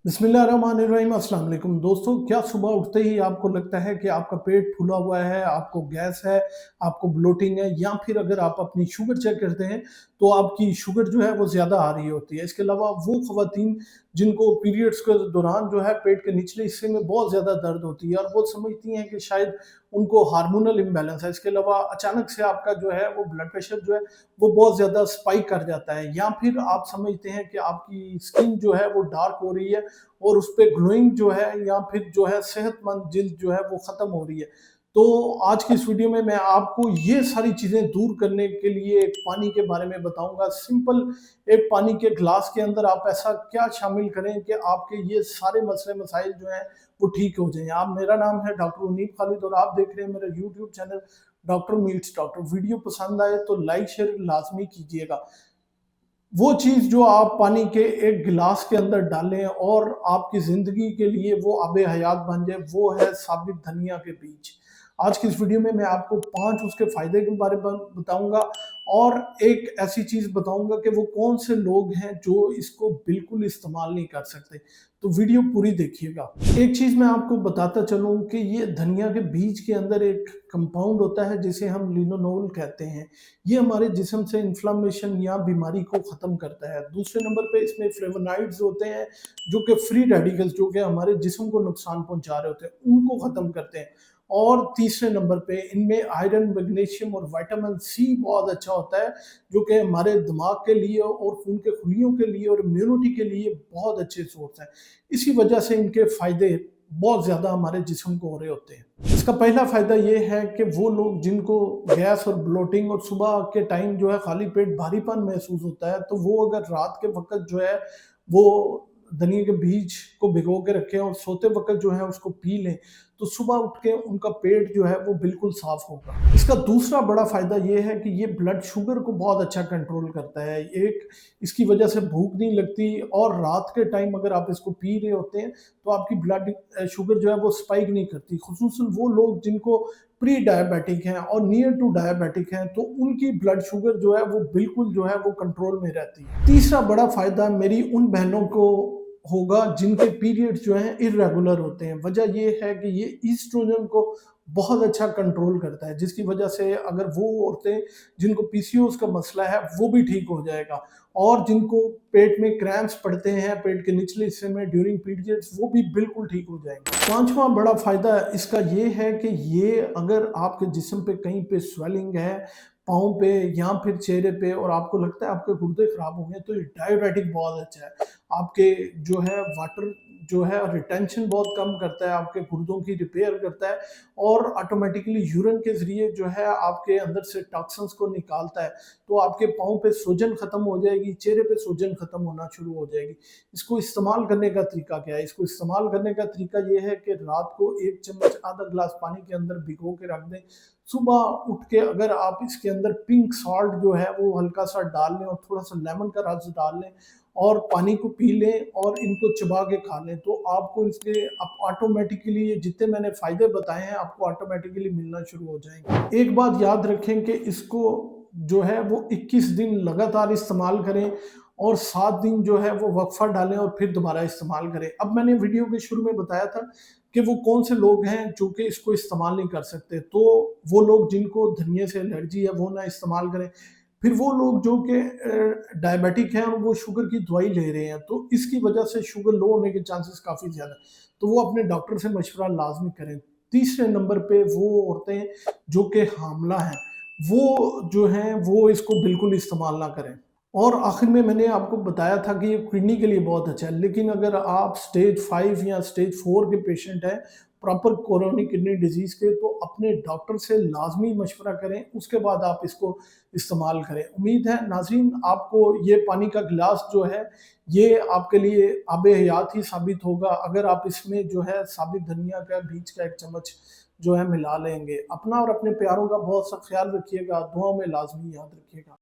बिस्मिल्लाहिर्रहमानिर्रहीम, अस्सलाम वालेकुम दोस्तों। क्या सुबह उठते ही आपको लगता है कि आपका पेट फूला हुआ है, आपको गैस है, आपको ब्लोटिंग है, या फिर अगर आप अपनी शुगर चेक करते हैं तो आपकी शुगर जो है वो ज़्यादा आ रही होती है। इसके अलावा वो ख़वातीन जिनको पीरियड्स के दौरान जो है पेट के निचले हिस्से में बहुत ज़्यादा दर्द होती है और वो समझती हैं कि शायद उनको हार्मोनल इम्बैलेंस है। इसके अलावा अचानक से आपका जो है वो ब्लड प्रेशर जो है वो बहुत ज़्यादा स्पाइक कर जाता है, या फिर आप समझते हैं कि आपकी स्किन जो है वो डार्क हो रही है और उस पे ग्लोइंग जो है या फिर जो है सेहतमंद जिल्द जो है वो ख़त्म हो रही है। तो आज की इस वीडियो में मैं आपको ये सारी चीज़ें दूर करने के लिए एक पानी के बारे में बताऊँगा। सिंपल एक पानी के ग्लास के अंदर आप ऐसा क्या शामिल करें कि आपके ये सारे मसले मसाइल जो हैं वो ठीक हो जाएँ। आप मेरा नाम है डॉक्टर उन्नीब खालिद और आप देख रहे हैं मेरा YouTube channel doctor meets doctor. Video पसंद आए तो लाइक शेयर लाज़मी कीजिएगा। वो चीज़ जो आप पानी के एक गिलास के अंदर डालें और आपकी ज़िंदगी के लिए वो आबे हयात बन जाए, वो है साबित धनिया के बीज। आज की इस वीडियो में मैं आपको 5 उसके फ़ायदे के बारे में बताऊँगा और एक ऐसी चीज़ बताऊँगा कि वो कौन से लोग हैं जो इसको बिल्कुल इस्तेमाल नहीं कर सकते। तो वीडियो पूरी देखिएगा। एक चीज़ मैं आपको बताता चलूँ कि ये धनिया के बीज के अंदर एक कंपाउंड होता है जिसे हम लिनोनोल कहते हैं। ये हमारे जिस्म से इन्फ्लेमेशन या बीमारी को ख़त्म करता है। दूसरे नंबर पे इसमें फ्लेवोनॉइड्स होते हैं जो कि फ्री रेडिकल्स जो कि हमारे जिस्म को नुकसान पहुँचा रहे होते हैं, उनको ख़त्म करते हैं। और तीसरे नंबर पे इनमें आयरन, मैग्नीशियम और विटामिन सी बहुत अच्छा होता है, जो कि हमारे दिमाग के लिए और खून के खुलियों के लिए और इम्यूनिटी के लिए बहुत अच्छे सोर्स हैं। इसी वजह से इनके फ़ायदे बहुत ज़्यादा हमारे जिस्म को हो रहे होते हैं। इसका पहला फ़ायदा ये है कि वो लोग जिनको गैस और ब्लोटिंग और सुबह के टाइम जो है खाली पेट भारीपन महसूस होता है, तो वो अगर रात के वक़्त जो है वो धनिया के बीज को भिगो के रखें और सोते वक़्त जो है उसको पी लें, तो सुबह उठ के उनका पेट जो है वो बिल्कुल साफ़ होगा। इसका दूसरा बड़ा फ़ायदा ये है कि ये ब्लड शुगर को बहुत अच्छा कंट्रोल करता है। एक इसकी वजह से भूख नहीं लगती और रात के टाइम अगर आप इसको पी रहे होते हैं तो आपकी ब्लड शुगर जो है वो स्पाइक नहीं करती। ख़ुसूसन वो लोग जिनको प्री डायबिटिक हैं और नियर टू डायबिटिक हैं, तो उनकी ब्लड शुगर जो है वो बिल्कुल जो है वो कंट्रोल में रहती है। तीसरा बड़ा फ़ायदा मेरी उन बहनों को होगा जिनके पीरियड्स जो हैं इर्रेगुलर होते हैं। वजह ये है कि ये ईस्ट्रोजन को बहुत अच्छा कंट्रोल करता है, जिसकी वजह से अगर वो औरतें जिनको पीसीओएस का मसला है वो भी ठीक हो जाएगा, और जिनको पेट में क्रैम्प्स पड़ते हैं पेट के निचले हिस्से में ड्यूरिंग पीरियड्स, वो भी बिल्कुल ठीक हो जाएंगे। पांचवा बड़ा फायदा इसका ये है कि ये अगर आपके जिस्म पे कहीं पे स्वेलिंग है, पाँव पे या फिर चेहरे पे, और आपको लगता है आपके गुर्दे खराब हो गए, तो ये डाययूरेटिक बहुत अच्छा है। आपके जो है वाटर जो है रिटेंशन बहुत कम करता है, आपके गुर्दों की रिपेयर करता है और ऑटोमेटिकली यूरिन के ज़रिए जो है आपके अंदर से टॉक्सिन्स को निकालता है। तो आपके पाँव पे सूजन खत्म हो जाएगी, चेहरे पे सूजन खत्म होना शुरू हो जाएगी। इसको इस्तेमाल करने का तरीका क्या है? इसको इस्तेमाल करने का तरीका ये है कि रात को 1 चम्मच आधा ग्लास पानी के अंदर भिगो के रख दें। सुबह उठ के अगर आप इसके अंदर पिंक सॉल्ट जो है वो हल्का-सा डाल लें और थोड़ा-सा लेमन का रस डाल लें और पानी को पी लें और इनको चबा के खा लें, तो आपको इसके आप ऑटोमेटिकली ये जितने मैंने फ़ायदे बताए हैं आपको ऑटोमेटिकली मिलना शुरू हो जाएँगे। एक बात याद रखें कि इसको जो है वो 21 दिन लगातार इस्तेमाल करें और 7 दिन जो है वो वक़फ़ा डालें और फिर दोबारा इस्तेमाल करें। अब मैंने वीडियो के शुरू में बताया था कि वो कौन से लोग हैं जो कि इसको इस्तेमाल नहीं कर सकते, तो वो लोग जिनको धनिये से एलर्जी है वो ना इस्तेमाल करें। फिर वो लोग जो कि डायबिटिक हैं और वो शुगर की दवाई ले रहे हैं, तो इसकी वजह से शुगर लो होने के चांसेस काफ़ी ज़्यादा हैं, तो वो अपने डॉक्टर से मशवरा लाज़मी करें। तीसरे नंबर पे वो औरतें जो कि हामला हैं, वो जो हैं वो इसको बिल्कुल इस्तेमाल ना करें। और आखिर में मैंने आपको बताया था कि ये किडनी के लिए बहुत अच्छा है, लेकिन अगर आप स्टेज 5 या स्टेज 4 के पेशेंट हैं, प्रॉपर क्रोनिक किडनी डिजीज़ के, तो अपने डॉक्टर से लाज़मी मशवरा करें, उसके बाद आप इसको इस्तेमाल करें। उम्मीद है नाज़रीन आपको ये पानी का गिलास जो है, ये आपके लिए आबे हयात ही साबित होगा अगर आप इसमें जो है साबित धनिया का बीज का 1 चम्मच जो है मिला लेंगे। अपना और अपने प्यारों का बहुत सा ख़्याल रखिएगा, दुआ में लाज़मी याद रखिएगा।